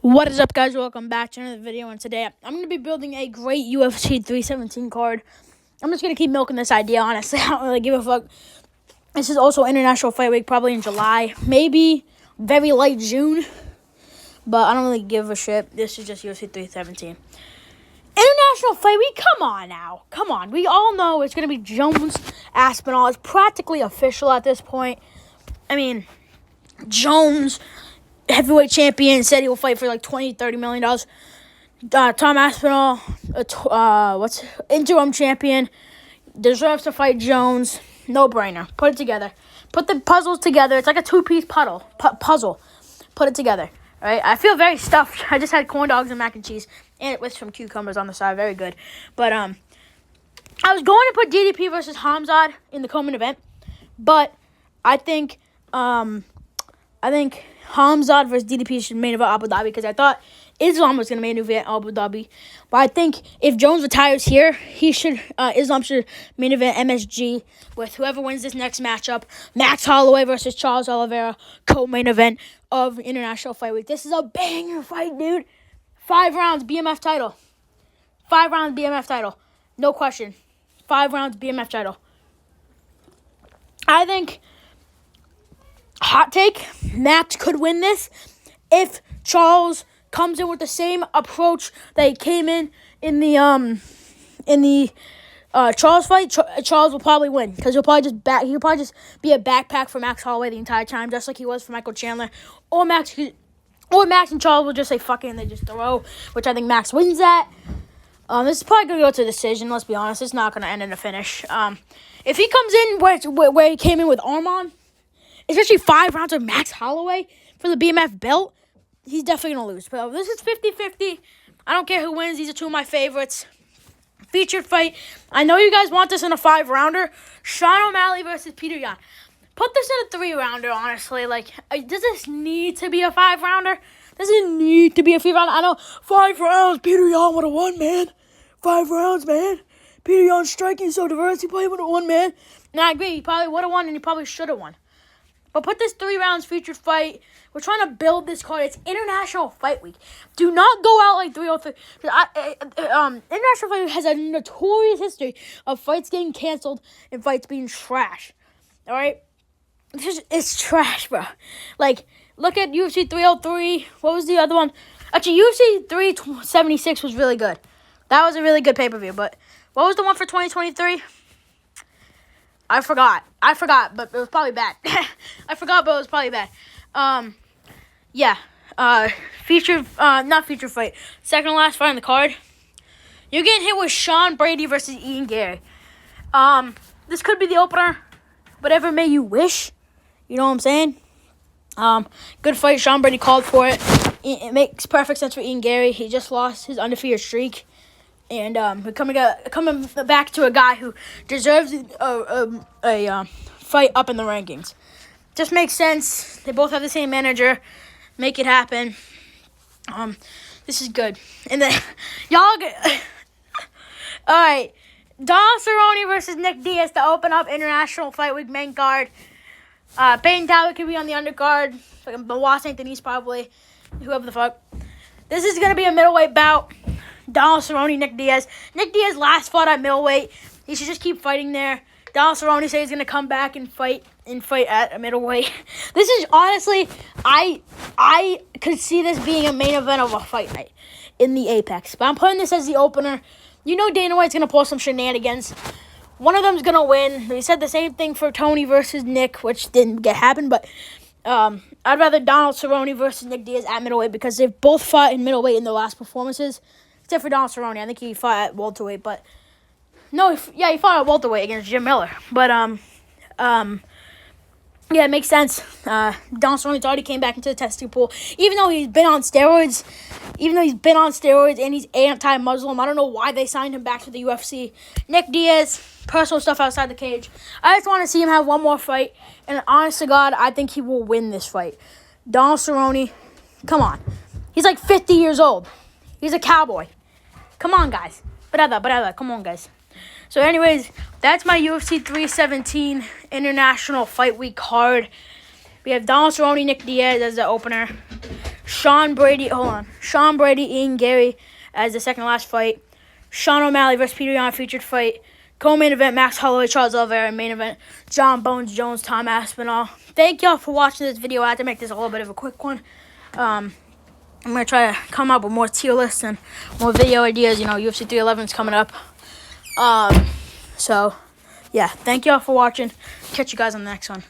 What is up, guys? Welcome back to another video, and today I'm going to be building a great UFC 317 card. I'm just going to keep milking this idea, honestly. I don't really give a fuck. This is also International Fight Week, probably in July, maybe very late June, but I don't really give a shit. This is just UFC 317. International Fight Week, come on now. Come on. We all know it's going to be Jones Aspinall. It's practically official at this point. I mean, Jones, heavyweight champion, said he will fight for like $20-30 million. Tom Aspinall, interim champion, deserves to fight Jones. No brainer. Put it together. Put the puzzles together. It's like a two-piece puzzle. Put it together. All right. I feel very stuffed. I just had corn dogs and mac and cheese, and with some cucumbers on the side. Very good. But I was going to put DDP versus Hamzat in the co-main event, but I think Hamzat versus DDP should main event Abu Dhabi because I thought Islam was going to main event Abu Dhabi. But I think if Jones retires here, Islam should main event MSG with whoever wins this next matchup. Max Holloway versus Charles Oliveira, co-main event of International Fight Week. This is a banger fight, dude. 5 rounds, BMF title. 5 rounds, BMF title. No question. 5 rounds, BMF title. I think, hot take, Max could win this if Charles comes in with the same approach that he came in the Charles fight. Charles will probably win because he'll probably just be a backpack for Max Holloway the entire time, just like he was for Michael Chandler. Or Max and Charles will just say fuck it and they just throw, which I think Max wins that. This is probably gonna go to a decision. Let's be honest, it's not gonna end in a finish. If he comes in where he came in with Arman, especially 5 rounds of Max Holloway for the BMF belt, he's definitely going to lose. But this is 50-50. I don't care who wins. These are two of my favorites. Featured fight. I know you guys want this in a 5-rounder. Sean O'Malley versus Peter Yan. Put this in a 3-rounder, honestly. Does this need to be a 5-rounder? Does it need to be a 3-rounder? I know 5 rounds. Peter Yan would have won, man. 5 rounds, man. Peter Yan's striking so diverse. He probably would have won, man. And I agree. He probably would have won, and he probably should have won. But put this 3 rounds featured fight. We're trying to build this card. It's International Fight Week. Do not go out like 303. International Fight Week has a notorious history of fights getting canceled and fights being trash. All right? It's trash, bro. Look at UFC 303. What was the other one? Actually, UFC 376 was really good. That was a really good pay-per-view. But what was the one for 2023? I forgot, but it was probably bad. Not featured fight. Second to last fight on the card. You're getting hit with Sean Brady versus Ian Gary. This could be the opener. Whatever may you wish. You know what I'm saying? Good fight. Sean Brady called for it. It makes perfect sense for Ian Gary. He just lost his undefeated streak. And we're coming back to a guy who deserves a fight up in the rankings. Just makes sense. They both have the same manager. Make it happen. This is good. And then all right. Donald Cerrone versus Nick Diaz to open up International Fight Week main card. Payne Talbot could be on the undercard. Boas St. Denis probably. Whoever the fuck. This is gonna be a middleweight bout. Donald Cerrone, Nick Diaz. Nick Diaz last fought at middleweight. He should just keep fighting there. Donald Cerrone says he's going to come back and fight at a middleweight. This is honestly, I could see this being a main event of a fight night in the Apex. But I'm putting this as the opener. You know Dana White's going to pull some shenanigans. One of them's going to win. He said the same thing for Tony versus Nick, which didn't happen. But I'd rather Donald Cerrone versus Nick Diaz at middleweight because they've both fought in middleweight in their last performances. Except for Donald Cerrone. I think he fought at welterweight, but he fought at welterweight against Jim Miller. But it makes sense. Donald Cerrone's already came back into the testing pool, even though he's been on steroids. And he's anti-Muslim. I don't know why they signed him back to the UFC. Nick Diaz, personal stuff outside the cage. I just want to see him have one more fight, and honest to God, I think he will win this fight. Donald Cerrone, come on, he's like 50 years old. He's a cowboy. Come on, guys. Brother. Come on, guys. So, anyways, that's my UFC 317 International Fight Week card. We have Donald Cerrone, Nick Diaz as the opener. Sean Brady, Ian Gary as the second last fight. Sean O'Malley versus Peter Yan featured fight. Co-main event, Max Holloway, Charles Oliveira. Main event, John Bones Jones, Tom Aspinall. Thank y'all for watching this video. I had to make this a little bit of a quick one. I'm going to try to come up with more tier lists and more video ideas. You know, UFC 311 is coming up. So, yeah, thank y'all for watching. Catch you guys on the next one.